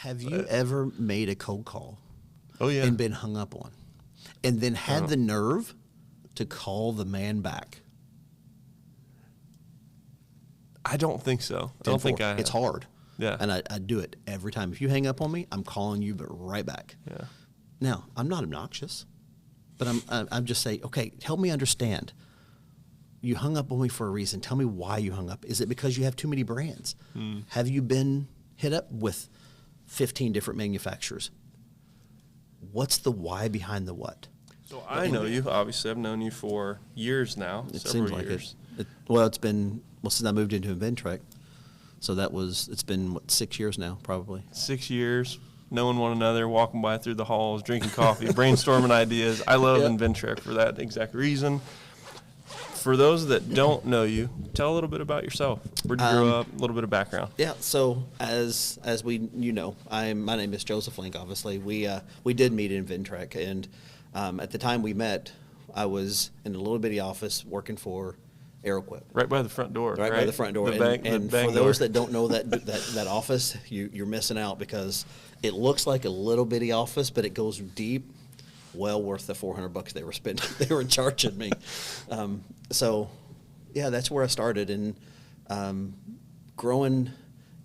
Have you ever made a cold call? Oh, yeah. And been hung up on, and then had the nerve to call the man back? I don't think so. I don't think I have. It's hard. Yeah. And I do it every time. If you hang up on me, I'm calling you, but right back. Yeah. Now, I'm not obnoxious, but I'm just saying, okay, help me understand. You hung up on me for a reason. Tell me why you hung up. Is it because you have too many brands? Have you been hit up with 15 different manufacturers? What's the why behind the what? So I know you. Obviously, I've known you for years now. It several seems like years. It's been since I moved into Inventrek. So it's been 6 years now, probably. 6 years, knowing one another, walking by through the halls, drinking coffee, brainstorming ideas. I love Inventrek for that exact reason. For those that don't know you, tell a little bit about yourself. Where'd you grow up? A little bit of background. Yeah. So as my name is Joseph Link. Obviously, we did meet in Inventrek, and at the time we met, I was in a little bitty office working for AeroQuip. Right by the front door. Right by the front door. And for those that don't know that office, you're missing out, because it looks like a little bitty office, but it goes deep. Well worth the $400 they were spending. They were charging me. So, yeah, that's where I started, and growing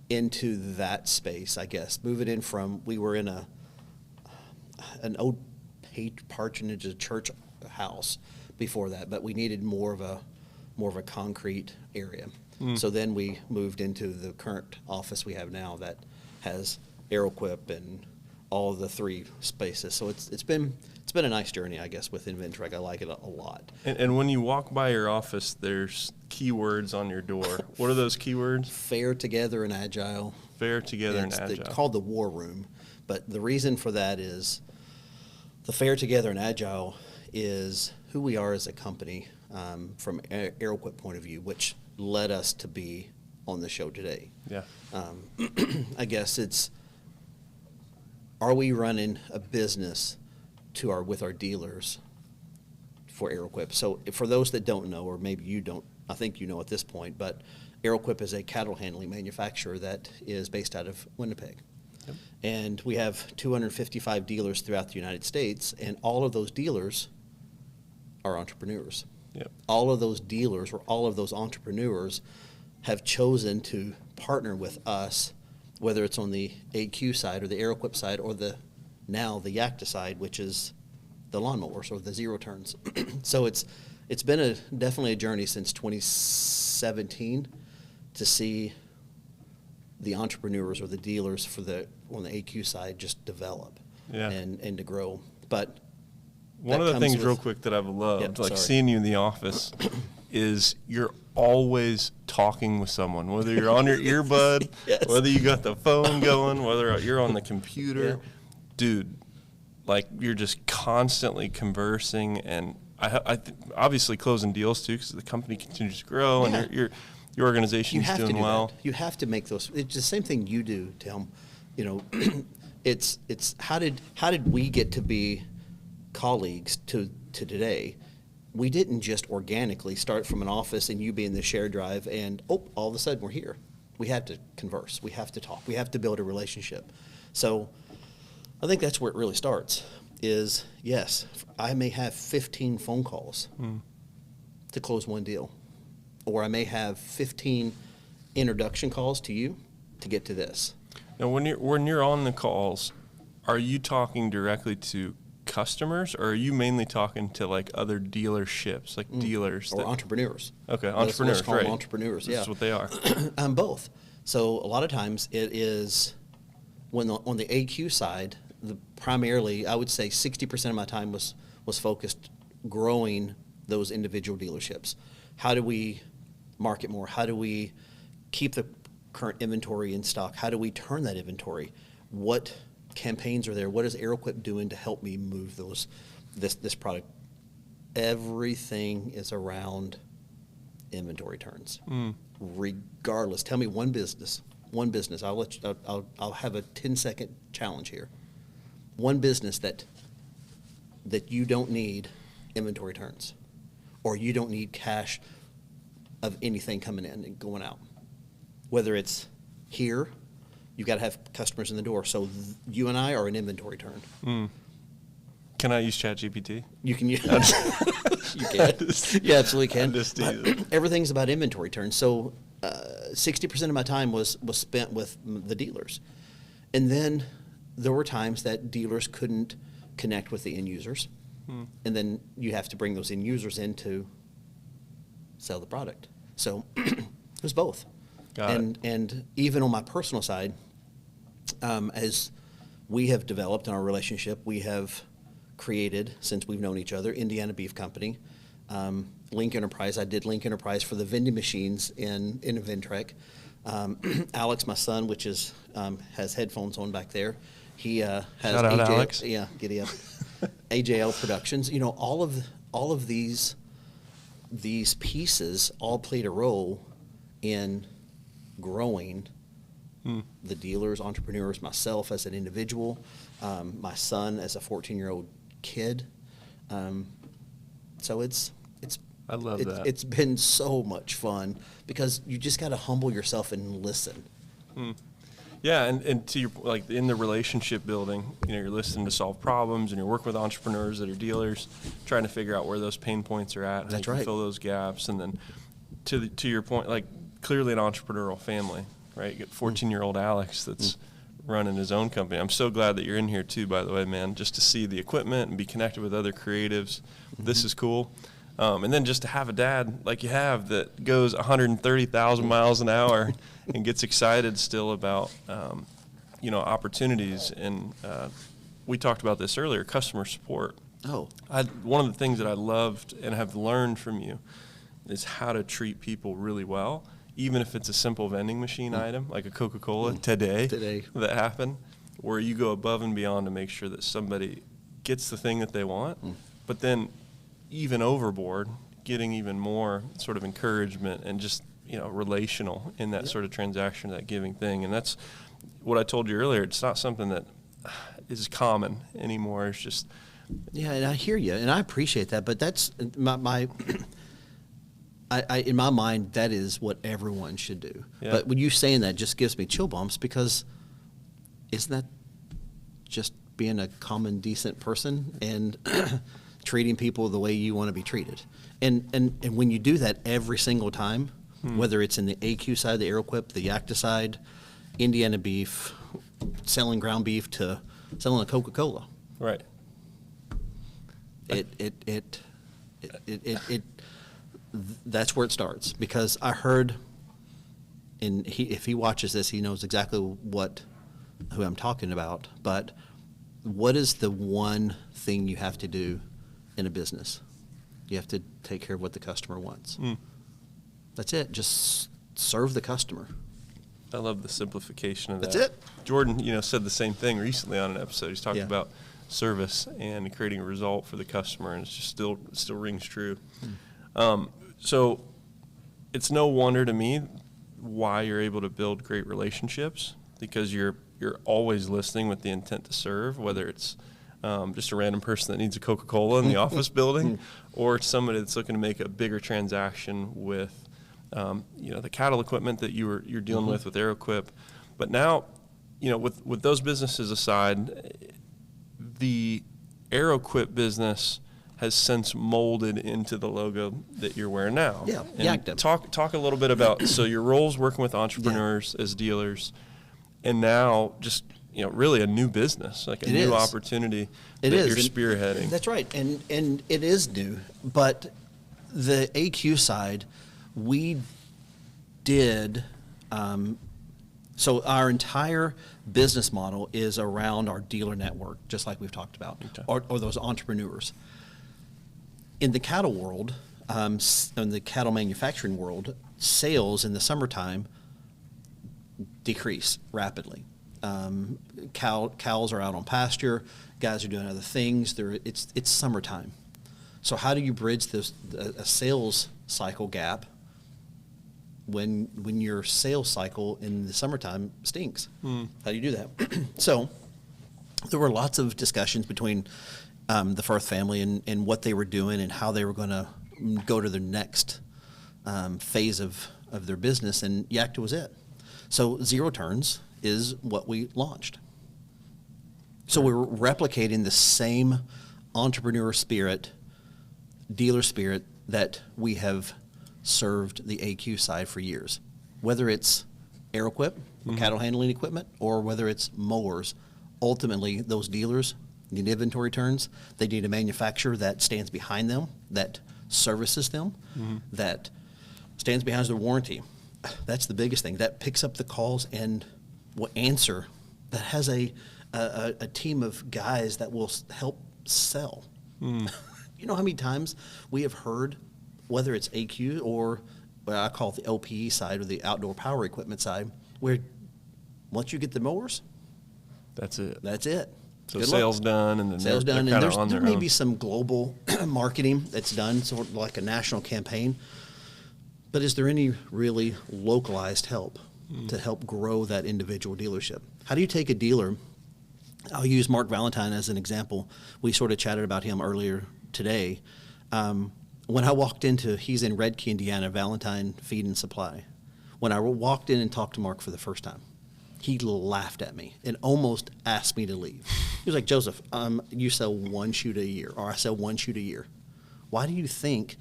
into that space, I guess. Moving in from, we were in an old patronage church house before that, but we needed more of a concrete area. So then we moved into the current office we have now that has AeroQuip and all of the 3 spaces. So it's been a nice journey, I guess, with Inventrek. I like it a lot. And when you walk by your office, there's keywords on your door. What are those keywords? Fair, together, and agile. Fair, together, and agile. It's called the War Room, but the reason for that is the fair, together, and agile is who we are as a company from AeroQuip point of view, which led us to be on the show today. Yeah. I guess it's, are we running a business with our dealers for AeroQuip? So for those that don't know, or maybe you don't, I think you know at this point, but AeroQuip is a cattle handling manufacturer that is based out of Winnipeg. Yep. And we have 255 dealers throughout the United States, and all of those dealers are entrepreneurs. Yep. All of those dealers or all of those entrepreneurs have chosen to partner with us, whether it's on the AQ side or the AeroQuip side or the Yakta side, which is the lawnmowers or the zero turns. So it's been definitely a journey since 2017 to see the entrepreneurs or the dealers on the AQ side just develop and to grow. But one of the things real quick that I've loved, seeing you in the office, is you're always talking with someone, whether you're on your earbud, yes, whether you got the phone going, whether you're on the computer. Yeah. Dude, like, you're just constantly conversing, and I obviously closing deals too, because the company continues to grow, and your organization is doing well. You have to make those. It's the same thing you do, Tim. It's how did we get to be colleagues to today? We didn't just organically start from an office and you being the shared drive and all of a sudden we're here. We have to converse. We have to talk. We have to build a relationship. So I think that's where it really starts is, yes, I may have 15 phone calls to close one deal, or I may have 15 introduction calls to you to get to this. Now, when you're on the calls, are you talking directly to customers, or are you mainly talking to like other dealerships, like dealers or entrepreneurs? Okay, entrepreneurs, let's call them entrepreneurs. That's what they are. Both. So a lot of times it is on the AQ side. Primarily, I would say 60% of my time was focused growing those individual dealerships. How do we market more? How do we keep the current inventory in stock? How do we turn that inventory? What campaigns are there? What is AeroQuip doing to help me move this product? Everything is around inventory turns, regardless. Tell me one business. I'll have a 10-second challenge here. One business that you don't need inventory turns, or you don't need cash of anything coming in and going out. Whether it's here, you've got to have customers in the door. So you and I are an inventory turn. Can I use ChatGPT? You can use. You can. You absolutely can. Everything's about inventory turns. So 60% of my time was spent with the dealers, and then there were times that dealers couldn't connect with the end users, and then you have to bring those end users in to sell the product. So it was both. And even on my personal side, as we have developed in our relationship, we have created, since we've known each other, Indiana Beef Company, Link Enterprise. I did Link Enterprise for the vending machines in Ventrec. Alex, my son, which is has headphones on back there, he has Shout out Alex. Yeah, giddy up. AJL Productions. You know, all of these pieces all played a role in growing the dealers, entrepreneurs, myself as an individual, my son as a 14-year-old kid. So I love that. It's been so much fun because you just got to humble yourself and listen. Yeah, and to your, like, in the relationship building, you know, you're listening to solve problems, and you're working with entrepreneurs that are dealers, trying to figure out where those pain points are at, how you can fill those gaps, and then to your point, like, clearly an entrepreneurial family, right? You get 14-year-old Alex that's running his own company. I'm so glad that you're in here too, by the way, man, just to see the equipment and be connected with other creatives. This is cool. And then just to have a dad like you have that goes 130,000 miles an hour and gets excited still about, you know, opportunities. And we talked about this earlier, customer support. One of the things that I loved and have learned from you is how to treat people really well, even if it's a simple vending machine item like a Coca-Cola today that happened, where you go above and beyond to make sure that somebody gets the thing that they want, but then even overboard, getting even more sort of encouragement and just, you know, relational in that sort of transaction, that giving thing. And that's what I told you earlier. It's not something that is common anymore. It's just... Yeah, and I hear you, and I appreciate that, but that's my in my mind, that is what everyone should do. Yeah. But when you saying that just gives me chill bumps, because isn't that just being a common, decent person and treating people the way you want to be treated? And when you do that every single time, whether it's in the AQ side, the AeroQuip, the Yakta side, Indiana Beef, selling ground beef to selling a Coca-Cola. Right. That's where it starts, because I heard, and if he watches this, he knows exactly who I'm talking about. But what is the one thing you have to do in a business? You have to take care of what the customer wants. That's it. Just serve the customer. I love the simplification of that. That's it. Jordan, you know, said the same thing recently on an episode. He's talking about service and creating a result for the customer, and it's just still rings true. So it's no wonder to me why you're able to build great relationships, because you're always listening with the intent to serve, whether it's just a random person that needs a Coca-Cola in the office building, or it's somebody that's looking to make a bigger transaction with, you know, the cattle equipment that you're dealing with AeroQuip. But now, you know, with those businesses aside, the AeroQuip business has since molded into the logo that you're wearing now. Yeah, and talk a little bit about, so your roles working with entrepreneurs as dealers, and now just, you know, really a new business, like a new opportunity that you're spearheading. That's right, and it is new. But the AQ side, we did. So our entire business model is around our dealer network, just like we've talked about, or those entrepreneurs. In the cattle world, in the cattle manufacturing world, sales in the summertime decrease rapidly. Cows are out on pasture, guys are doing other things. It's summertime. So how do you bridge a sales cycle gap when your sales cycle in the summertime stinks? How do you do that? So there were lots of discussions between the Firth family and what they were doing and how they were going to go to their next phase of their business, and Yakta was it. So zero turns is what we launched. So we're replicating the same entrepreneur spirit, dealer spirit that we have served the AQ side for years. Whether it's AeroQuip, cattle handling equipment, or whether it's mowers, ultimately those dealers need inventory turns. They need a manufacturer that stands behind them, that services them, that stands behind their warranty. That's the biggest thing. That picks up the calls and will answer. That has a team of guys that will help sell. You know how many times we have heard, whether it's AQ or what I call the LPE side or the outdoor power equipment side, where once you get the mowers, that's it. That's it. So sales done, and then sales done, they're and there may own. be some global marketing that's done, sort of like a national campaign. But is there any really localized help to help grow that individual dealership? How do you take a dealer? I'll use Mark Valentine as an example. We sort of chatted about him earlier today. When I walked into, he's in Red Key, Indiana, Valentine Feed and Supply. When I walked in and talked to Mark for the first time, he laughed at me and almost asked me to leave. He was like, Joseph, you sell one chute a year, or I sell one chute a year. Why do you think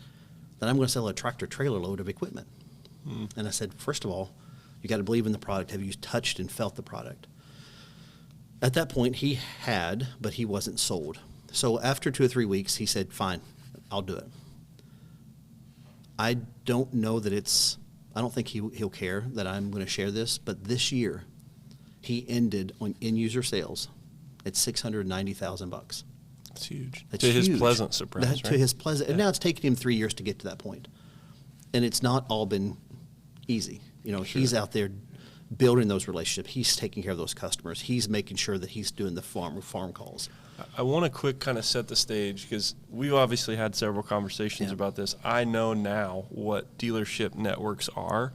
that I'm going to sell a tractor trailer load of equipment? And I said, first of all, you got to believe in the product. Have you touched and felt the product? At that point, he had, but he wasn't sold. So after 2 or 3 weeks, he said, fine, I'll do it. I don't know that I don't think he'll care that I'm going to share this, but this year, he ended on end-user sales at $690,000. That's huge. That's to huge. His pleasant surprise, right? To his pleasant. And now it's taken him 3 years to get to that point. And it's not all been easy. You know, Sure. He's out there building those relationships. He's taking care of those customers. He's making sure that he's doing the farm calls. I want to quick kind of set the stage, because we've obviously had several conversations about this. I know now what dealership networks are,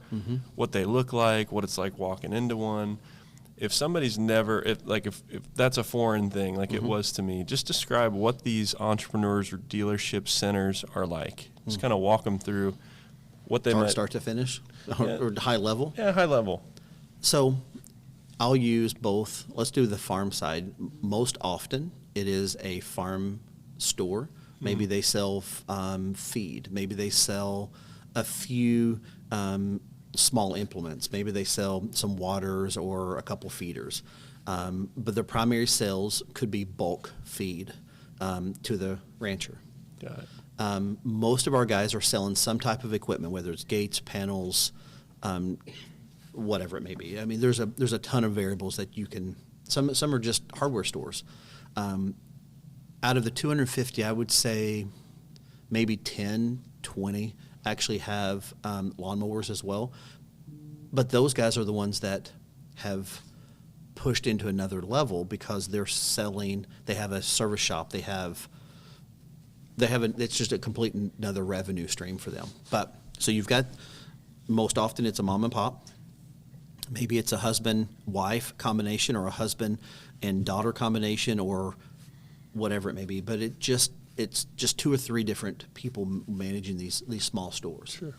what they look like, what it's like walking into one. If somebody's never, if that's a foreign thing, like it was to me, just describe what these entrepreneurs or dealership centers are like. Just kind of walk them through what they might. Start to finish, or high level? Yeah, high level. So I'll use both. Let's do the farm side. Most often it is a farm store. Maybe they sell feed. Maybe they sell a few small implements. Maybe they sell some waters or a couple feeders. But their primary sales could be bulk feed to the rancher. Got it. Most of our guys are selling some type of equipment, whether it's gates, panels, whatever it may be. I mean, there's a ton of variables that you can. Some are just hardware stores. Out of the 250, I would say maybe 10, 20 actually have lawnmowers as well. But those guys are the ones that have pushed into another level because they're selling. They have a service shop. It's just a complete another revenue stream for them. But so you've got, most often it's a mom and pop. Maybe it's a husband-wife combination, or a husband and daughter combination, or whatever it may be. But it's just 2 or 3 different people managing these small stores. Sure.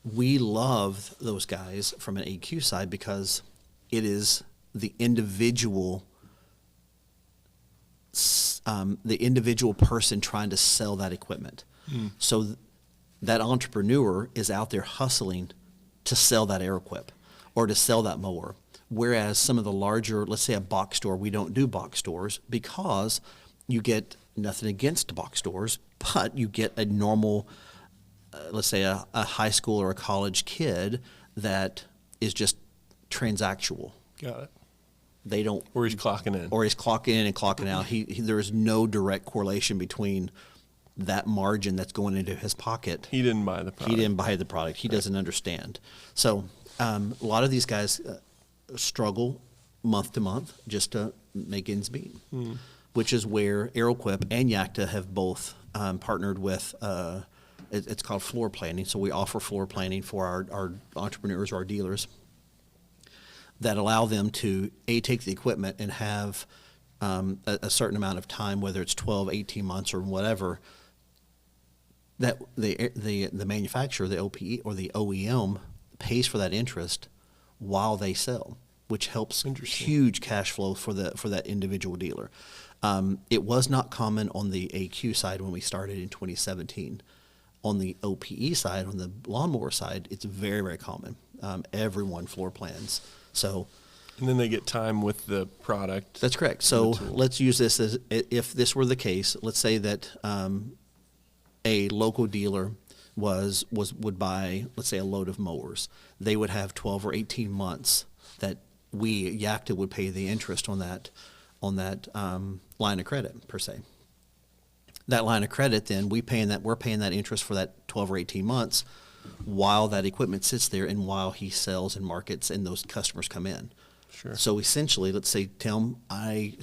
We love those guys from an AQ side because it is the individual person trying to sell that equipment. So that entrepreneur is out there hustling to sell that AeroQuip or to sell that mower. Whereas some of the larger, let's say a box store, we don't do box stores because you get nothing against box stores, but you get a normal, let's say a high school or a college kid that is just transactional. Got it. They don't. Or he's clocking in. Or he's clocking in and clocking out. There is no direct correlation between that margin that's going into his pocket. He didn't buy the product. He doesn't understand. So a lot of these guys struggle month to month just to make ends meet, which is where AeroQuip and Yakta have both partnered with. It's called floor planning. So we offer floor planning for our entrepreneurs or our dealers that allow them to take the equipment and have a certain amount of time, whether it's 12, 18 months or whatever, that the manufacturer, the OPE or the OEM, pays for that interest while they sell. which helps huge cash flow for that individual dealer. It was not common on the AQ side when we started in 2017. On the OPE side, on the lawnmower side, it's very, very common. Everyone floor plans. So, and then they get time with the product. That's correct. So let's use this as, if this were the case, let's say that a local dealer would buy, let's say, a load of mowers. They would have 12 or 18 months that we, YACTA, would pay the interest on that line of credit, per se. That line of credit, then we're paying that interest for that 12 or 18 months while that equipment sits there and while he sells and markets and those customers come in. Sure. So essentially, let's say, Tim,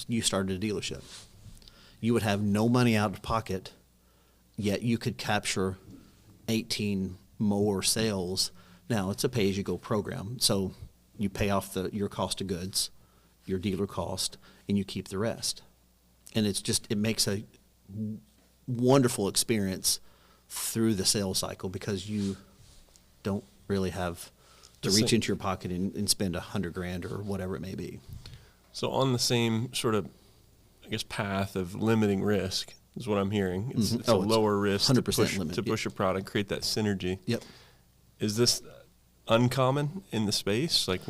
you started a dealership. You would have no money out of pocket, yet you could capture 18 mower sales. Now, it's a pay-as-you-go program, so you pay off your cost of goods, your dealer cost, and you keep the rest. And it makes a wonderful experience through the sales cycle because you don't really have to reach into your pocket and spend $100,000 or whatever it may be. So on the same sort of, I guess, path of limiting risk is what I'm hearing. It's a lower risk to push a product, create that synergy. Yep. Is this uncommon in the space? Like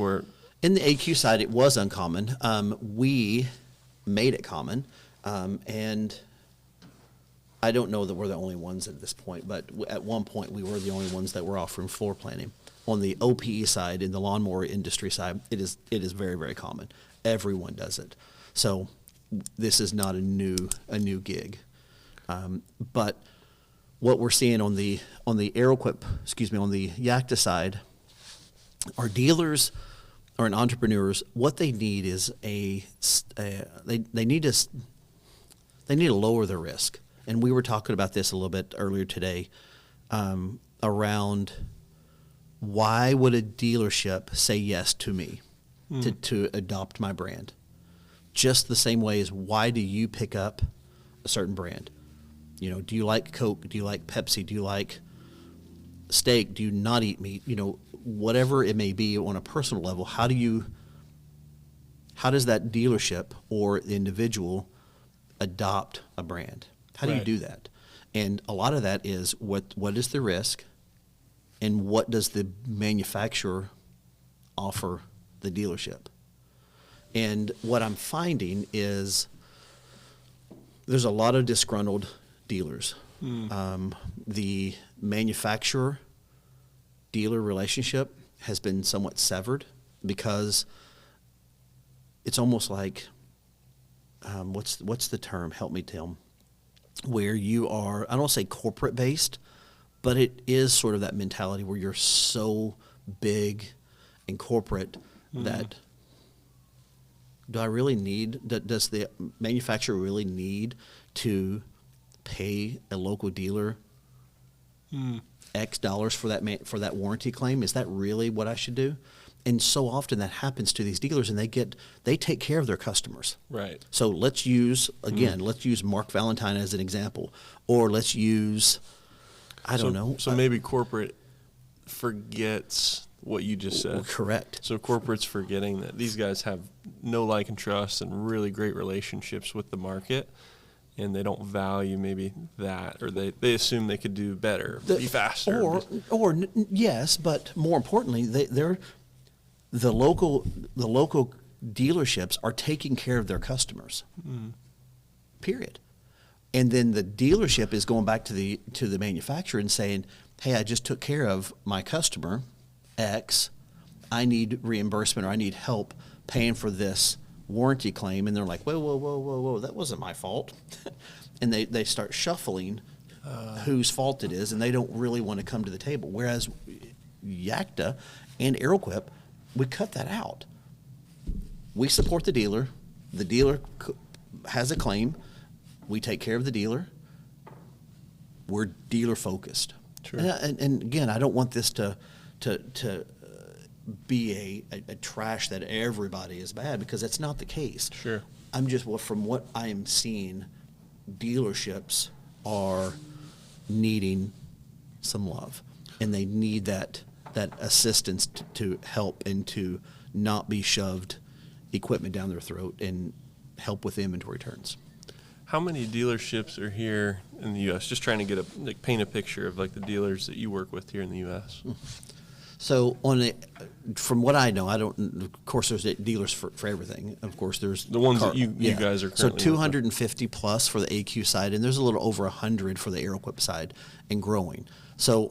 in the AQ side, it was uncommon. We made it common, and I don't know that we're the only ones at this point, but at one point we were the only ones that were offering floor planning. On the OPE side, in the lawnmower industry side, it is very, very common. Everyone does it. So this is not a new gig. But what we're seeing on the AeroQuip, on the YACTA side, our dealers or entrepreneurs, what they need is they need to lower their risk. And we were talking about this a little bit earlier today, around why would a dealership say yes to me to adopt my brand? Just the same way as why do you pick up a certain brand? Do you like Coke? Do you like Pepsi? Do you like steak? Do you not eat meat? Whatever it may be on a personal level, how does that dealership or the individual adopt a brand? How do you do that? And a lot of that is what is the risk and what does the manufacturer offer the dealership? And what I'm finding is there's a lot of disgruntled dealers. The manufacturer-dealer relationship has been somewhat severed because it's almost like, what's the term? Help me, Tim. Where you are, I don't want to say corporate based, but it is sort of that mentality where you're so big and corporate that does the manufacturer really need to pay a local dealer X dollars for that warranty claim? Is that really what I should do? And so often that happens to these dealers, and they take care of their customers. Right. So let's use Mark Valentine as an example, or let's use, I don't know. So maybe corporate forgets what you just said. Correct. So corporate's forgetting that these guys have no like and trust and really great relationships with the market, and they don't value maybe that, or they assume they could do better, be faster. Yes, but more importantly, they're the local dealerships are taking care of their customers. Period. And then the dealership is going back to the manufacturer and saying, "Hey, I just took care of my customer X. I need reimbursement or I need help paying for this warranty claim." And they're like, whoa, that wasn't my fault. And they start shuffling whose fault it is, and they don't really want to come to the table. Whereas YACTA and AeroQuip, we cut that out. We support the dealer. The dealer has a claim. We take care of the dealer. We're dealer focused. Sure. And again, I don't want this to be a trash that everybody is bad, because that's not the case. Sure. From what I am seeing, dealerships are needing some love, and they need that assistance to help and to not be shoved equipment down their throat and help with inventory turns. How many dealerships are here in the U.S.? Just trying to get paint a picture of like the dealers that you work with here in the U.S. So from what I know, of course, there's dealers for everything. Of course, there's the ones that you guys are currently so 250 plus for the AQ side, and there's a little over 100 for the AeroEquip side, and growing. So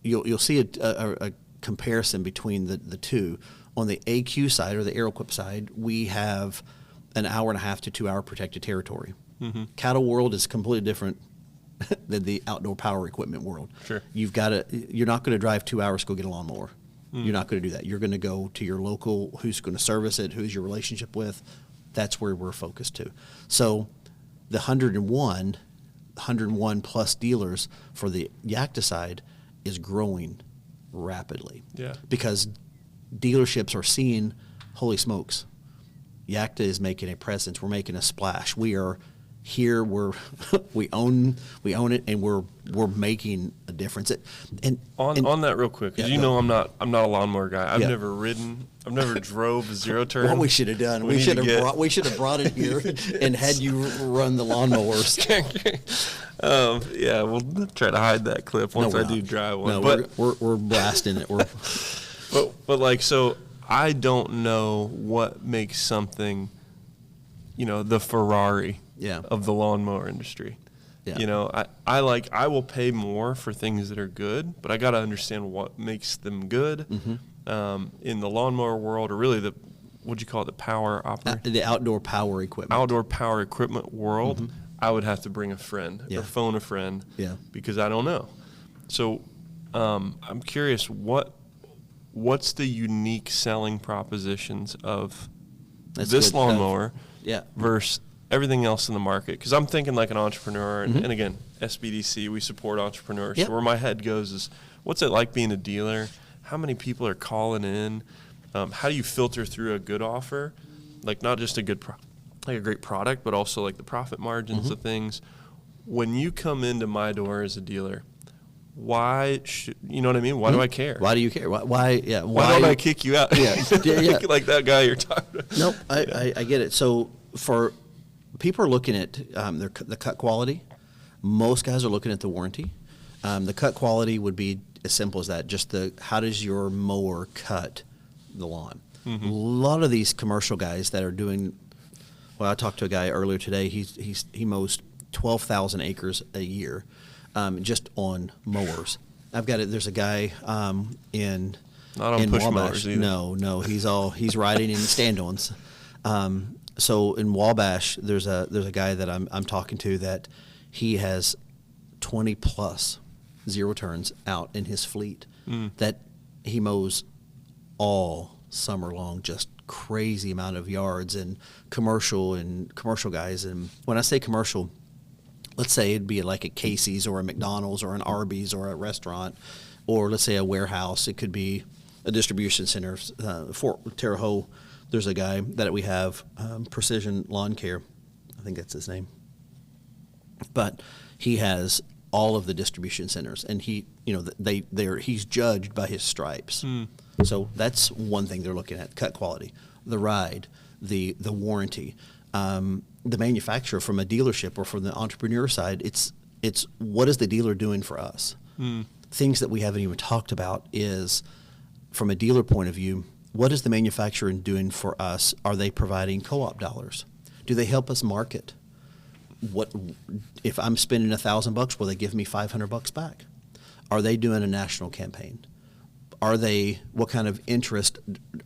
you'll see a comparison between the two. On the AQ side or the AeroEquip side, we have an 1.5 to 2 hour protected territory. Mm-hmm. Cattle world is completely different than the outdoor power equipment world. Sure. You're not going to drive 2 hours to go get a lawnmower. You're not going to do that. You're going to go to your local, who's going to service it, who's your relationship with. That's where we're focused to. So the 101 plus dealers for the Yakta side is growing rapidly. Yeah. Because dealerships are seeing, holy smokes, Yakta is making a presence. We're making a splash. We are here. We own it, and we're making a difference. On that real quick, because I'm not a lawnmower guy. I've never ridden. I've never drove a zero turn. What we should have done, we should have brought it here and had you run the lawnmowers. We'll try to hide that clip once I do drive one. No, but we're blasting it. But like, so I don't know what makes something, the Ferrari of the lawnmower industry. Yeah. I will pay more for things that are good, but I got to understand what makes them good. Mm-hmm. In the lawnmower world, or really what'd you call it, the outdoor power equipment world, mm-hmm. I would have to bring a friend or phone a friend because I don't know. So I'm curious, what's the unique selling propositions of this lawnmower versus everything else in the market? Because I'm thinking like an entrepreneur, and, and again, SBDC, we support entrepreneurs. So where my head goes is, what's it like being a dealer? How many people are calling in? How do you filter through a good offer? Like not just a good like a great product, but also like the profit margins of things. When you come into my door as a dealer, why you know what I mean? Why do I care? Why do you care? Why don't I kick you out? Like that guy you're talking about. Nope, I get it. So for people are looking at the cut quality. Most guys are looking at the warranty. The cut quality would be as simple as that. Just how does your mower cut the lawn? Mm-hmm. A lot of these commercial guys that are doing. Well, I talked to a guy earlier today. He mows 12,000 acres a year. Just on mowers. There's a guy in push Wabash. Mowers either. No, he's riding in stand-ons. So in Wabash, there's a guy that I'm talking to that he has 20 plus zero turns out in his fleet that he mows all summer long, just crazy amount of yards, and commercial guys. And when I say commercial, let's say it'd be like a Casey's or a McDonald's or an Arby's or a restaurant, or let's say a warehouse. It could be a distribution center. Fort Terre Haute, there's a guy that we have, Precision Lawn Care. I think that's his name. But he has all of the distribution centers, and he's judged by his stripes. So that's one thing they're looking at: cut quality, the ride, the warranty. The manufacturer from a dealership or from the entrepreneur side, it's what is the dealer doing for us? Things that we haven't even talked about is, from a dealer point of view, what is the manufacturer doing for us? Are they providing co-op dollars? Do they help us market? What if I'm spending $1,000? Will they give me $500 back? Are they doing a national campaign? What kind of interest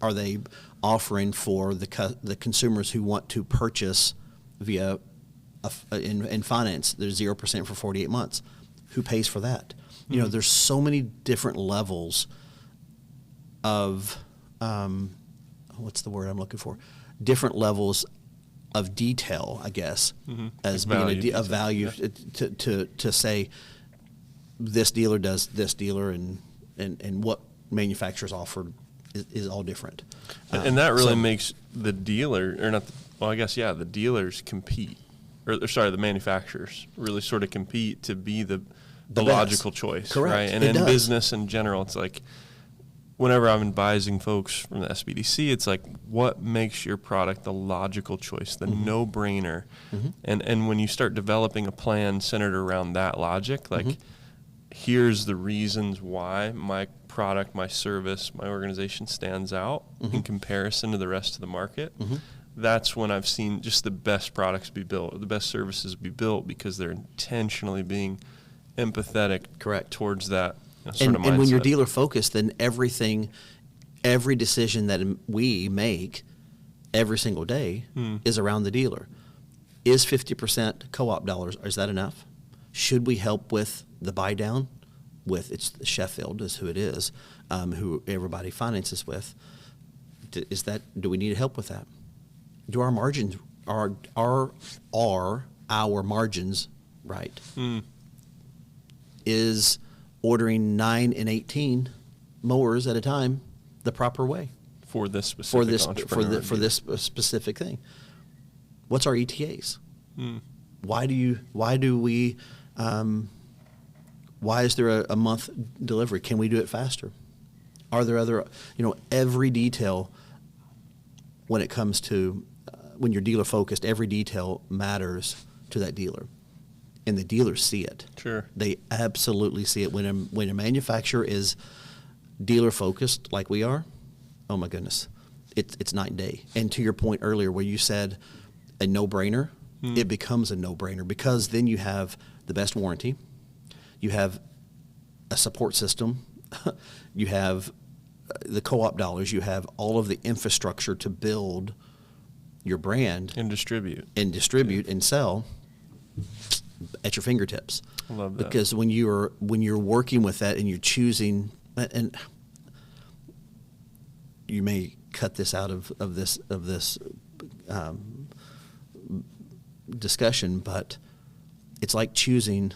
are they offering for the consumers who want to purchase via in finance? There's 0% for 48 months. Who pays for that? There's so many different levels of what's the word I'm looking for? Different levels of detail, I guess, as being a value to say this dealer does this dealer, and what manufacturers offer is all different. And that really makes the dealer, or not, the dealers compete, the manufacturers really sort of compete to be the logical choice. Correct. Right? And in business in general, it's like, whenever I'm advising folks from the SBDC, it's like, what makes your product the logical choice, the no-brainer? And when you start developing a plan centered around that logic, like, here's the reasons why my product, my service, my organization stands out in comparison to the rest of the market. That's when I've seen just the best products be built, the best services be built, because they're intentionally being empathetic towards that sort of mindset. And when you're dealer focused, then every decision that we make every single day is around the dealer. Is 50% co-op dollars, is that enough? Should we help with the buy down? It's Sheffield is who it is, who everybody finances with. Do we need help with that? Do our margins are our margins right? Is ordering 9 and 18 mowers at a time the proper way for this specific entrepreneur for this specific thing? What's our ETAs? Why is there a month delivery? Can we do it faster? Are there other, every detail when it comes to, when you're dealer focused, every detail matters to that dealer. And the dealers see it. Sure. They absolutely see it. When a manufacturer is dealer focused like we are, oh my goodness, it's night and day. And to your point earlier where you said a no-brainer, it becomes a no-brainer, because then you have the best warranty. You have a support system. You have the co-op dollars. You have all of the infrastructure to build your brand and distribute and sell at your fingertips. I love that. Because when you're working with that and you're choosing, and you may cut this out of this discussion, but it's like choosing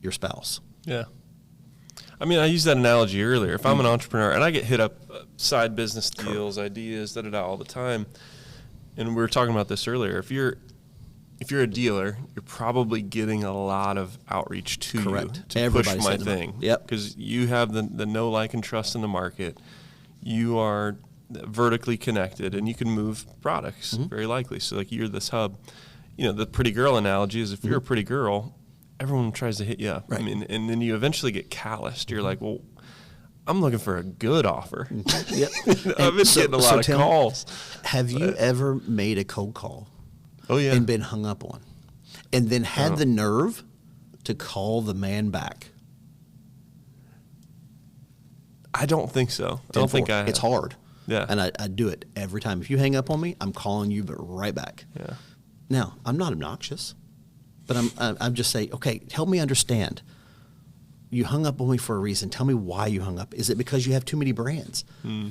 your spouse. Yeah. I mean, I used that analogy earlier. If I'm an entrepreneur and I get hit up side business deals, ideas, all the time, and we were talking about this earlier, if you're a dealer, you're probably getting a lot of outreach to you to Everybody's push my thing. Yep. Because you have the know, like, and trust in the market. You are vertically connected, and you can move products very likely. So, like, you're this hub. The pretty girl analogy is, if you're a pretty girl, everyone tries to hit you up. Right. I mean, and then you eventually get calloused. You're like, well, I'm looking for a good offer. Yep. I've been getting a lot of calls. Have you ever made a cold call? Oh, yeah. And been hung up on, and then had the nerve to call the man back? I don't think so. I don't think I have. It's hard. Yeah. And I do it every time. If you hang up on me, I'm calling you, but right back. Yeah. Now, I'm not obnoxious, but I'm just saying, okay, help me understand. You hung up on me for a reason. Tell me why you hung up. Is it because you have too many brands?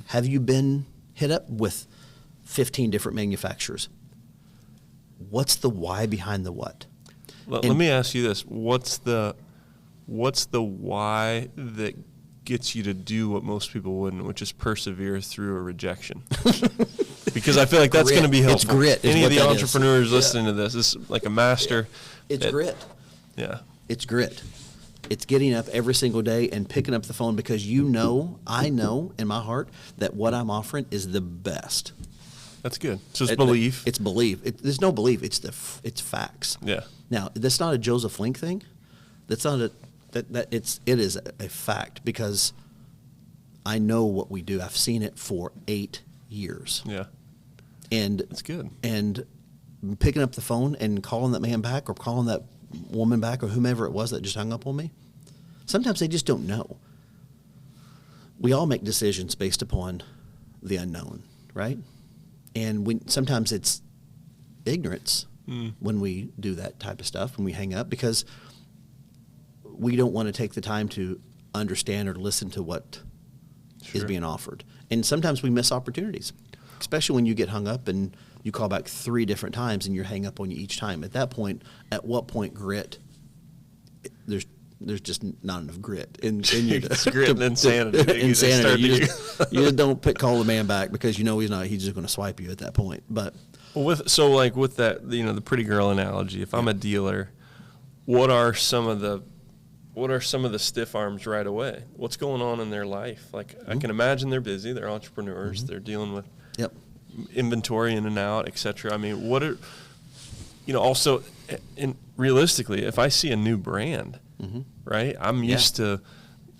Have you been hit up with 15 different manufacturers? What's the why behind the what? Let me ask you this. What's the why that gets you to do what most people wouldn't, which is persevere through a rejection? Because I feel like that's going to be helpful. It's grit. Any of the entrepreneurs listening to this is like a master. It's grit. Yeah. It's grit. It's getting up every single day and picking up the phone, because I know in my heart that what I'm offering is the best. That's good. So it's belief. It's belief. There's no belief. It's facts. Yeah. Now, that's not a Joseph Link thing. That's not it is a fact, because I know what we do. I've seen it for 8 years. Yeah. And it's good. And picking up the phone and calling that man back, or calling that woman back, or whomever it was that just hung up on me. Sometimes they just don't know. We all make decisions based upon the unknown, right? And sometimes it's ignorance when we do that type of stuff, when we hang up, because we don't want to take the time to understand or listen to what is being offered. And sometimes we miss opportunities, especially when you get hung up and you call back 3 different times and you're hang up on you each time. At that point, at what point grit? There's just not enough grit in you. It's grit and insanity. Insanity. You just don't call the man back, because you know he's just going to swipe you at that point. But with that, the pretty girl analogy. If I'm a dealer, what are some of the what are some of the stiff arms right away? What's going on in their life? Like, I can imagine they're busy. They're entrepreneurs. They're dealing with inventory in and out, et cetera. I mean, what are, also, and realistically, if I see a new brand, right, I'm used to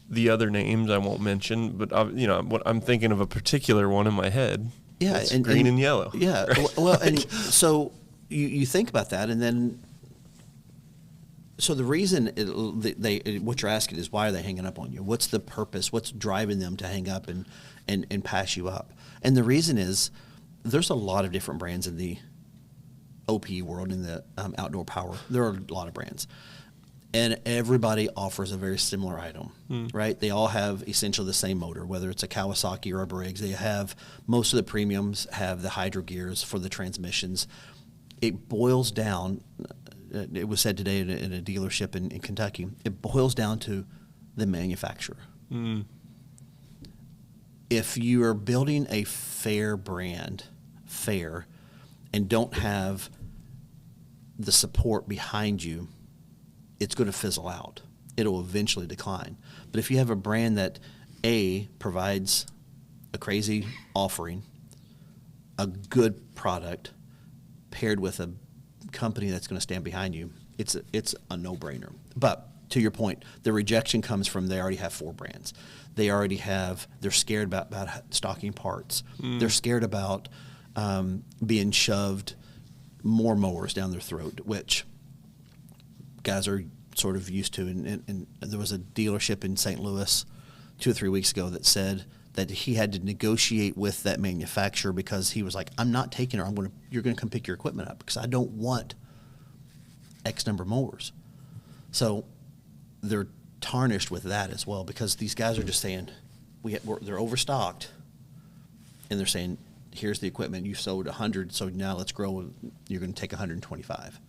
the other names I won't mention, but, what I'm thinking of a particular one in my head. Yeah. It's green and yellow. Yeah. Right? Well, and so you think about that, and then, so the reason what you're asking is, why are they hanging up on you? What's the purpose? What's driving them to hang up and pass you up? And the reason is, there's a lot of different brands in the OPE world, in the outdoor power. There are a lot of brands. And everybody offers a very similar item, right? They all have essentially the same motor, whether it's a Kawasaki or a Briggs. They have, most of the premiums have the hydro gears for the transmissions. It boils down, it was said today in a dealership in Kentucky, it boils down to the manufacturer. If you are building a fair brand, and don't have the support behind you, it's going to fizzle out. It'll eventually decline. But if you have a brand that, A, provides a crazy offering, a good product, paired with a company that's going to stand behind you, it's a no-brainer. But to your point, the rejection comes from, they already have 4 brands. They're scared about stocking parts. They're scared about being shoved more mowers down their throat, which guys are sort of used to. And there was a dealership in St. Louis 2 or 3 weeks ago that said that he had to negotiate with that manufacturer, because he was like, I'm not taking her. You're going to come pick your equipment up, because I don't want X number of mowers. So they're tarnished with that as well, because these guys are just saying, they're overstocked, and they're saying, here's the equipment. You sold 100, so now let's grow. You're going to take 125.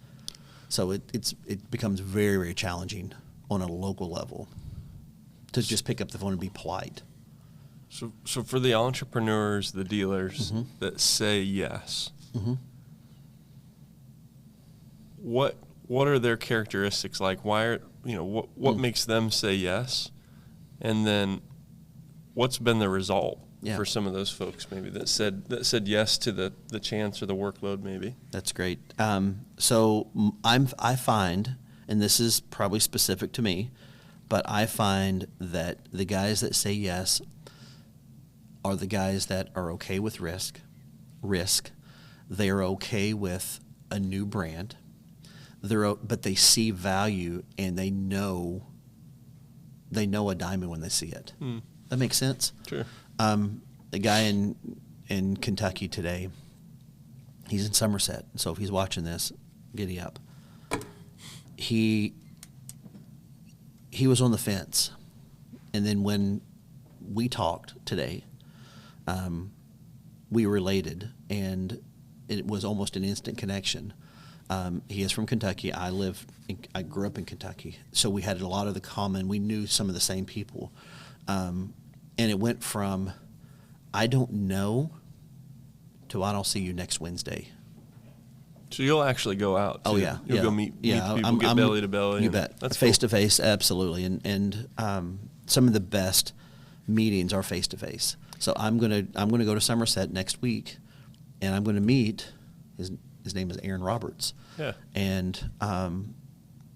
So it becomes very, very challenging on a local level to just pick up the phone and be polite. So for the entrepreneurs, the dealers that say yes, what are their characteristics like? Why are what makes them say yes, and then what's been the result for some of those folks maybe that said yes to the chance or the workload maybe? That's great. So I find, and this is probably specific to me, but I find that the guys that say yes are the guys that are okay with risk. They are okay with a new brand. But they see value, and they know a diamond when they see it. That makes sense? Sure. The guy in Kentucky today, he's in Somerset, so if he's watching this, giddy up. He was on the fence, and then when we talked today, we related, and it was almost an instant connection. He is from Kentucky. I grew up in Kentucky, so we had a lot of the common. We knew some of the same people, and it went from, I don't know, to I don't see you next Wednesday. So you'll actually go out too. Oh yeah, you'll go meet people, get belly to belly. You bet. That's face to face, absolutely. And some of the best meetings are face to face. So I'm gonna go to Somerset next week, and I'm gonna meet his name is Aaron Roberts. Yeah. And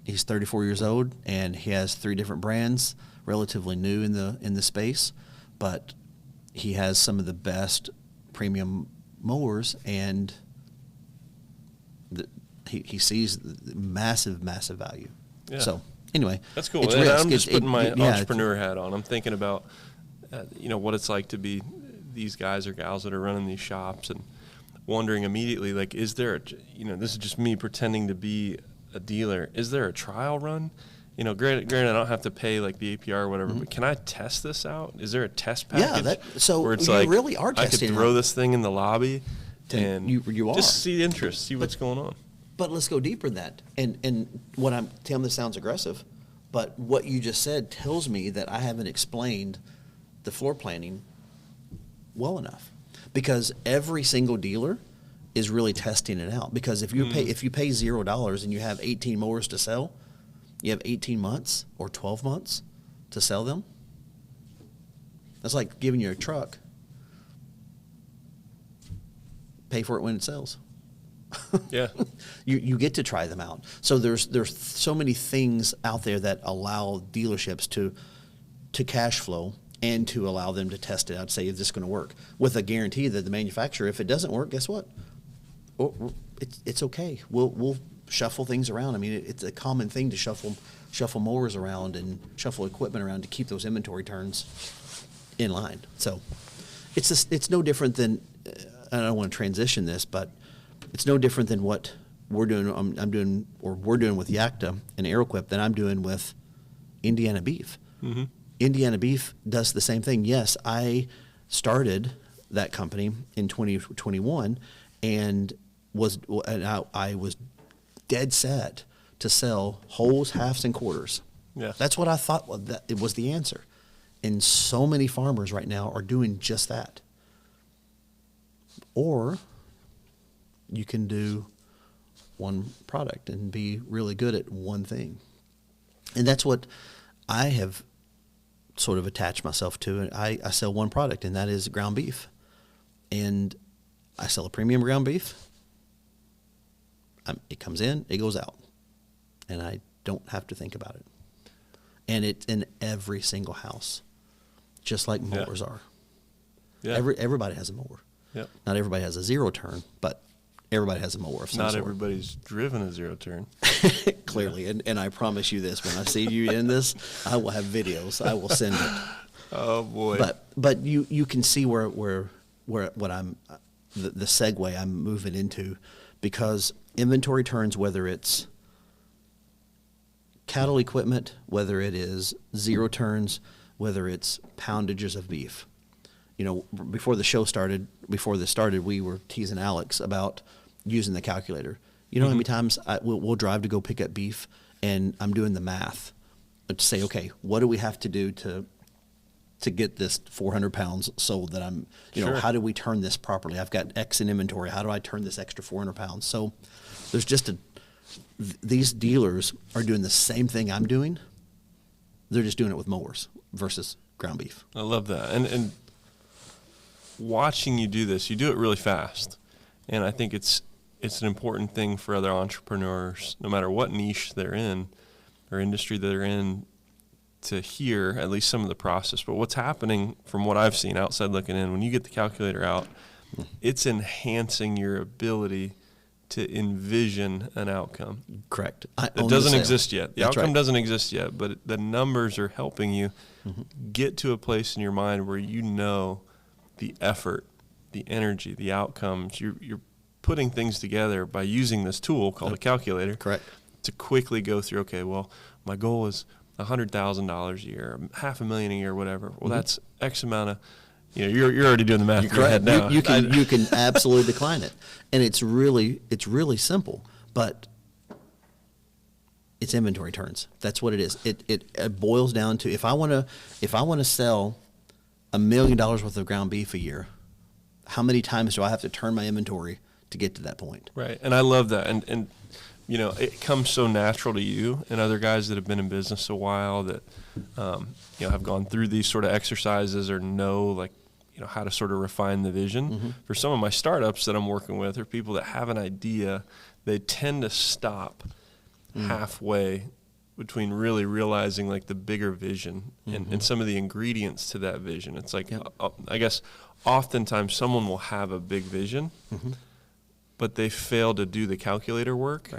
he's 34 years old, and he has 3 different brands, relatively new in the space, but he has some of the best premium mowers, and he sees the massive value. Yeah. So anyway, that's cool. And I'm just putting my entrepreneur hat on. I'm thinking about what it's like to be these guys or gals that are running these shops, and wondering immediately, like, is there this is just me pretending to be a dealer. Is there a trial run? Granted, I don't have to pay like the APR or whatever, but can I test this out? Is there a test package? Yeah, where it's you like, really are testing. I could throw this thing in the lobby and you are. Just see interest, see what's going on. But let's go deeper than that. And what I'm telling, this sounds aggressive, but what you just said tells me that I haven't explained the floor planning well enough. Because every single dealer is really testing it out. Because if you pay $0 and you have 18 mowers to sell, You have 18 months or 12 months to sell them. That's like giving you a truck. Pay for it when it sells. Yeah. You get to try them out. So there's so many things out there that allow dealerships to cash flow and to allow them to test it out, say, is this going to work? With a guarantee that the manufacturer, if it doesn't work, guess what? It's okay. We'll shuffle things around. I mean, it's a common thing to shuffle mowers around and shuffle equipment around to keep those inventory turns in line. So it's no different than, I don't want to transition this, but it's no different than what we're doing. We're doing with Yakta and AeroQuip than I'm doing with Indiana Beef. Mm-hmm. Indiana Beef does the same thing. Yes, I started that company in 2021 and I was dead set to sell wholes, halves, and quarters. Yeah. That's what I thought that it was the answer. And so many farmers right now are doing just that. Or you can do one product and be really good at one thing. And that's what I have sort of attached myself to. And I sell one product, and that is ground beef. And I sell a premium ground beef. It comes in, it goes out. And I don't have to think about it. And it's in every single house, just like mowers are. Yeah. Everybody has a mower. Yep. Not everybody has a zero turn, but everybody has a mower of some Not sort. everybody's driven a zero turn. Clearly. Yeah. And I promise you this, when I see you in this, I will have videos. I will send it. Oh, boy. But you can see where what I'm, the segue I'm moving into, because inventory turns, whether it's cattle equipment, whether it is zero turns, whether it's poundages of beef. You know, before this started, we were teasing Alex about using the calculator. You know how many times we'll drive to go pick up beef, and I'm doing the math to say, okay, what do we have to do to get this 400 pounds sold that I'm, know, how do we turn this properly? I've got X in inventory. How do I turn this extra 400 pounds? So there's just these dealers are doing the same thing I'm doing. They're just doing it with mowers versus ground beef. I love that. And watching you do this, you do it really fast. And I think it's an important thing for other entrepreneurs, no matter what niche they're in or industry they're in, to hear at least some of the process. But what's happening from what I've seen outside looking in, when you get the calculator out, it's enhancing your ability to envision an outcome. Correct. It doesn't exist yet. The That's outcome right. doesn't exist yet, but the numbers are helping you get to a place in your mind where you know the effort, the energy, the outcomes. You're putting things together by using this tool called a calculator. Correct. To quickly go through, okay, well, my goal is $100,000 a year, $500,000 a year, whatever. Well, that's X amount of, you're already doing the math in your head now. You can absolutely decline it. And it's really simple, but it's inventory turns. That's what it is. It boils down to, if I want to sell $1 million worth of ground beef a year, how many times do I have to turn my inventory to get to that point? Right. And I love that. And it comes so natural to you and other guys that have been in business a while that, have gone through these sort of exercises or know, how to sort of refine the vision. For some of my startups that I'm working with, or people that have an idea, they tend to stop halfway between really realizing the bigger vision and some of the ingredients to that vision. It's I guess oftentimes someone will have a big vision, but they fail to do the calculator work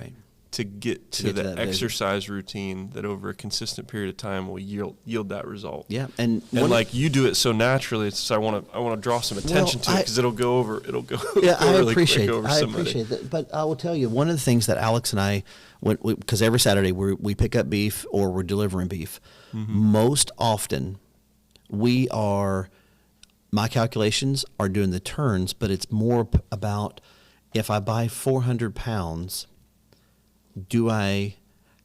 to get to the exercise routine that over a consistent period of time will yield that result. Yeah, and you do it so naturally. It's I want to draw some attention to it because it'll go over. Yeah, I really appreciate that. But I will tell you, one of the things that Alex and I, because every Saturday we pick up beef or we're delivering beef. Most often, my calculations are doing the turns, but it's more about, if I buy 400 pounds,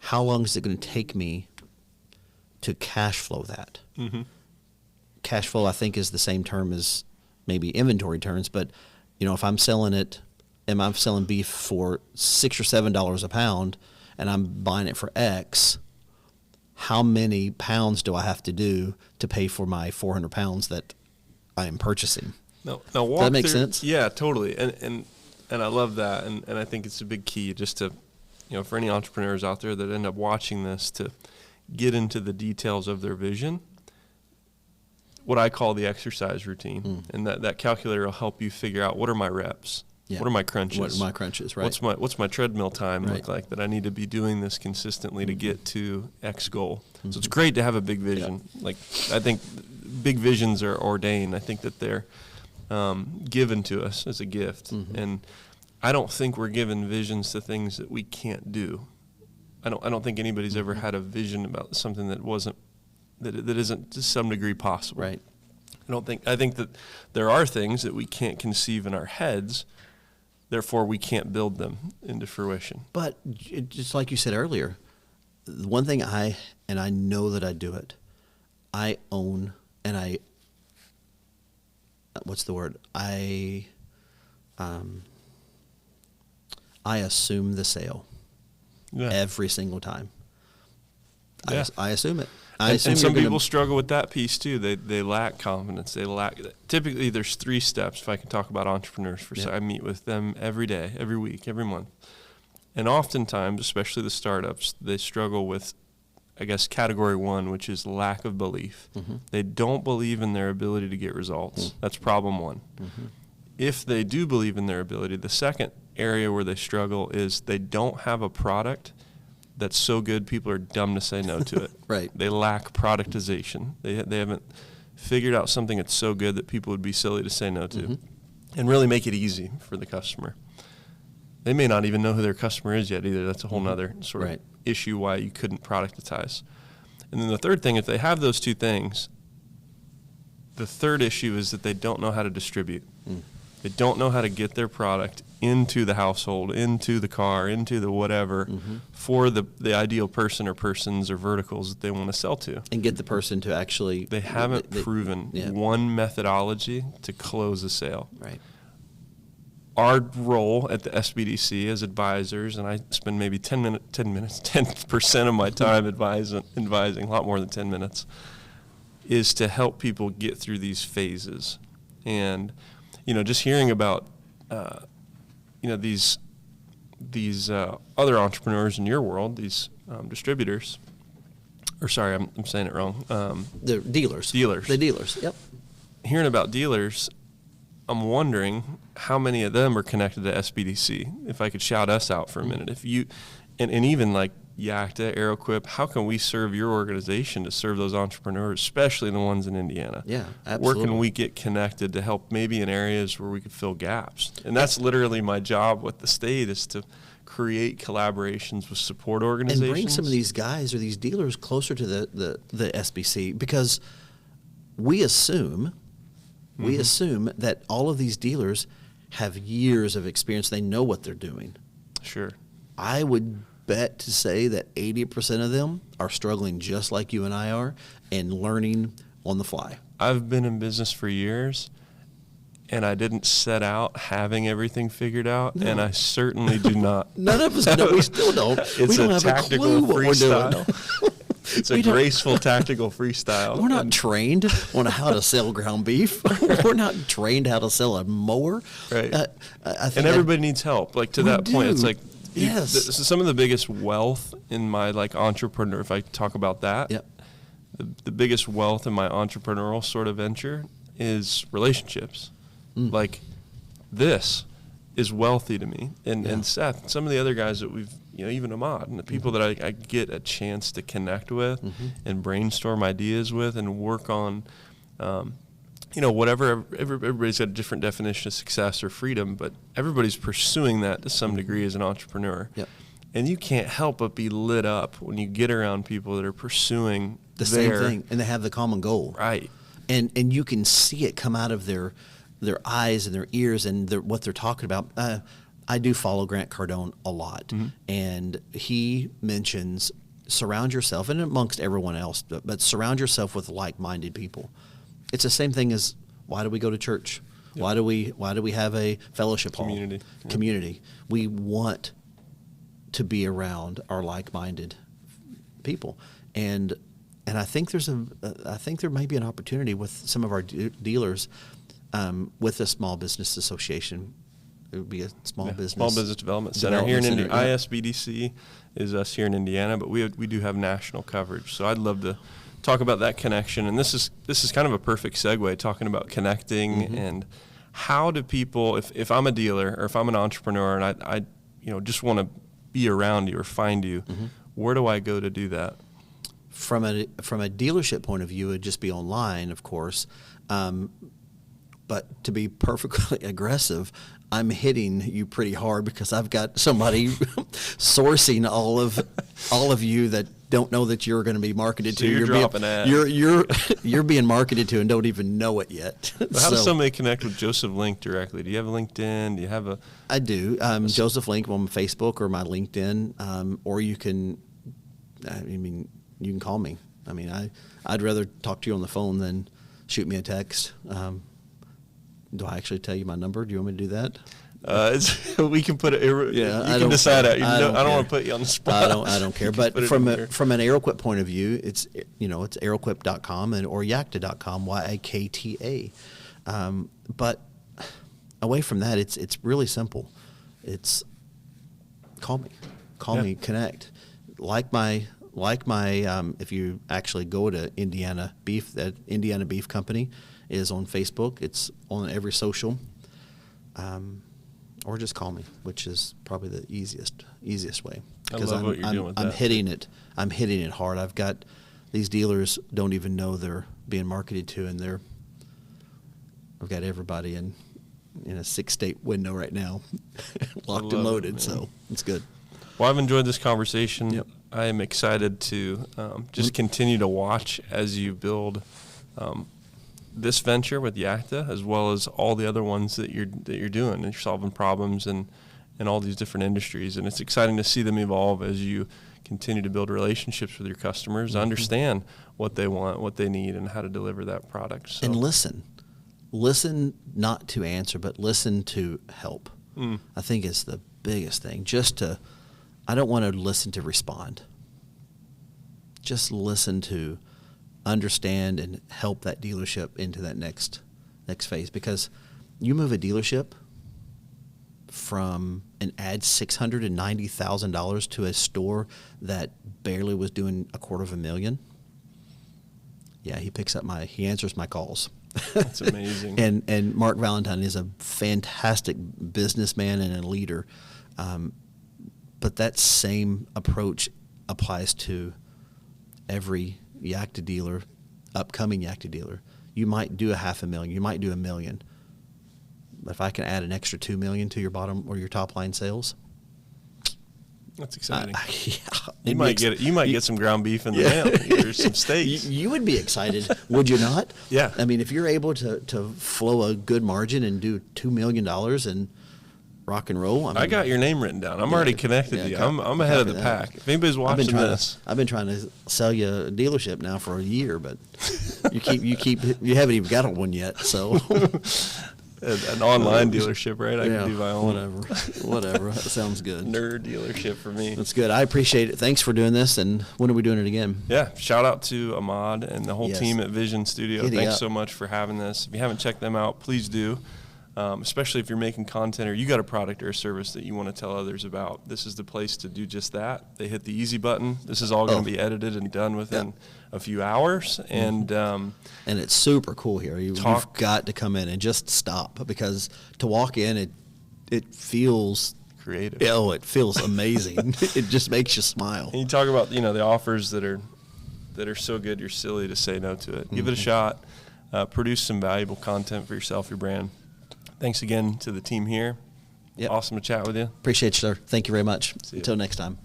how long is it going to take me to cash flow that? Cash flow, I think, is the same term as maybe inventory turns, but if I'm selling beef for $6 or $7 a pound and I'm buying it for X, how many pounds do I have to do to pay for my 400 pounds that I am purchasing? Now does that make sense? Yeah, totally. And I love that. And I think it's a big key just to, for any entrepreneurs out there that end up watching this, to get into the details of their vision, what I call the exercise routine. And that calculator will help you figure out, what are my reps? Yeah. What are my crunches? What are my crunches, right? What's my treadmill time look like, that I need to be doing this consistently to get to X goal? So it's great to have a big vision. Yeah. Like, I think big visions are ordained. I think that they're given to us as a gift. And I don't think we're given visions to things that we can't do. I don't think anybody's ever had a vision about something that isn't to some degree possible. Right. I think that there are things that we can't conceive in our heads, therefore we can't build them into fruition. But just like you said earlier, the one thing I know that I do it, I own, and what's the word? I assume the sale every single time. Yeah. I assume it. And some people struggle with that piece too. They lack confidence. Typically there's 3 steps, if I can talk about entrepreneurs for a second. I meet with them every day, every week, every month. And oftentimes, especially the startups, they struggle with, I guess, category 1, which is lack of belief. They don't believe in their ability to get results. That's problem 1. If they do believe in their ability, the second area where they struggle is they don't have a product that's so good people are dumb to say no to it. Right. They lack productization. They haven't figured out something that's so good that people would be silly to say no to, and really make it easy for the customer. They may not even know who their customer is yet either. That's a whole nother sort of issue why you couldn't productize. And then the third thing, if they have those 2 things, the third issue is that they don't know how to distribute. They don't know how to get their product into the household, into the car, into the whatever, for the ideal person or persons or verticals that they want to sell to. And get the person to actually... They haven't proven one methodology to close a sale. Right. Our role at the SBDC as advisors, and I spend maybe 10% of my time advising, a lot more than 10 minutes, is to help people get through these phases. And just hearing about, these other entrepreneurs in your world, these distributors, or sorry, I'm saying it wrong. The dealers. The dealers, yep. Hearing about dealers, I'm wondering how many of them are connected to SBDC. If I could shout us out for a minute. If you, and even like Yakta, AeroQuip, how can we serve your organization to serve those entrepreneurs, especially the ones in Indiana? Yeah, absolutely. Where can we get connected to help maybe in areas where we could fill gaps? And that's literally my job with the state, is to create collaborations with support organizations. And bring some of these guys or these dealers closer to the SBC, because we assume that all of these dealers have years of experience. They know what they're doing. Sure. I would bet to say that 80% of them are struggling just like you and I are and learning on the fly. I've been in business for years, and I didn't set out having everything figured out, and I certainly do not. None of us know. We still don't. It's we don't a have tactical a clue what freestyle. we're doing. It's a graceful tactical freestyle. We're not trained on how to sell ground beef. We're not trained how to sell a mower. Right. I think everybody needs help. Like, to that point, it's like, yes. Some of the biggest wealth in my entrepreneur, if I talk about that, the biggest wealth in my entrepreneurial sort of venture is relationships. Like, this is wealthy to me. And Seth, some of the other guys that we've, even Ahmad, and the people that I get a chance to connect with and brainstorm ideas with and work on, whatever. Everybody's got a different definition of success or freedom, but everybody's pursuing that to some degree as an entrepreneur. Yep. And you can't help but be lit up when you get around people that are pursuing the same thing, and they have the common goal. Right. And you can see it come out of their eyes and their ears and what they're talking about. I do follow Grant Cardone a lot, and he mentions surround yourself, and amongst everyone else, but surround yourself with like-minded people. It's the same thing as, why do we go to church? Yep. Why do we have a fellowship hall? Community. We want to be around our like-minded people. And I think there may be an opportunity with some of our dealers with a small business association. It would be a small business development center here in Indiana. ISBDC is us here in Indiana, but we do have national coverage. So I'd love to talk about that connection. And this is kind of a perfect segue, talking about connecting and how do people, if I'm a dealer or if I'm an entrepreneur and I just want to be around you or find you, where do I go to do that? From a dealership point of view, it'd just be online, of course. But to be perfectly aggressive, I'm hitting you pretty hard because I've got somebody sourcing all of you that don't know that you're going to be marketed to. You're dropping ads. You're being marketed to and don't even know it yet. How does somebody connect with Joseph Link directly? Do you have a LinkedIn? Do you have a? I do. Joseph Link on Facebook or my LinkedIn, or you can. You can call me. I mean, I'd rather talk to you on the phone than shoot me a text. Do I actually tell you my number? Do you want me to do that? We can put it. Yeah, you can decide that. I don't want to put you on the spot. I don't care. But from an AeroQuip point of view, it's aeroquip.com or yakta.com, YAKTA. But away from that, it's really simple. It's call me, connect. Like my if you actually go to Indiana Beef, that Indiana Beef Company is on Facebook. It's on every social, or just call me, which is probably the easiest way. Because I love what you're doing with that. I'm hitting it hard. I've got these dealers don't even know they're being marketed to, and I've got everybody in a 6-state window right now, locked and loaded. So it's good. Well, I've enjoyed this conversation. Yep. I am excited to just continue to watch as you build this venture with Yakta, as well as all the other ones that you're doing, and you're solving problems in all these different industries. And it's exciting to see them evolve as you continue to build relationships with your customers, understand what they want, what they need, and how to deliver that product. So. And listen not to answer, but listen to help. I think it's the biggest thing. I don't want to listen to respond. Just listen to understand and help that dealership into that next phase. Because you move a dealership from an ad $690,000 to a store that barely was doing $250,000. Yeah, he answers my calls. That's amazing. and Mark Valentine is a fantastic businessman and a leader. But that same approach applies to every Yakta dealer, upcoming Yakta dealer. You might do $500,000, you might do $1 million. But if I can add an extra $2 million to your bottom or your top line sales, that's exciting. You might get some ground beef in the mail. There's some steaks. You would be excited, would you not? Yeah. I mean, if you're able to flow a good margin and do $2 million and rock and roll. I got your name written down. I'm already connected to you. I'm ahead of the pack. If anybody's watching this, I've been trying to sell you a dealership now for a year, but you haven't even got one yet. So an online dealership, right? I can do my own. Whatever. That sounds good. Nerd dealership for me. That's good. I appreciate it. Thanks for doing this. And when are we doing it again? Yeah. Shout out to Ahmad and the whole team at Vision Studio. Thanks so much for having this. If you haven't checked them out, please do. Especially if you're making content or you got a product or a service that you want to tell others about, this is the place to do just that. They hit the easy button. This is all going to be edited and done within a few hours. And it's super cool here. You've got to come in and just stop, because to walk in, it feels creative. Oh, it feels amazing. It just makes you smile. And you talk about the offers that are so good you're silly to say no to it. Give it a shot. Produce some valuable content for yourself, your brand. Thanks again to the team here. Yep. Awesome to chat with you. Appreciate you, sir. Thank you very much. Until next time.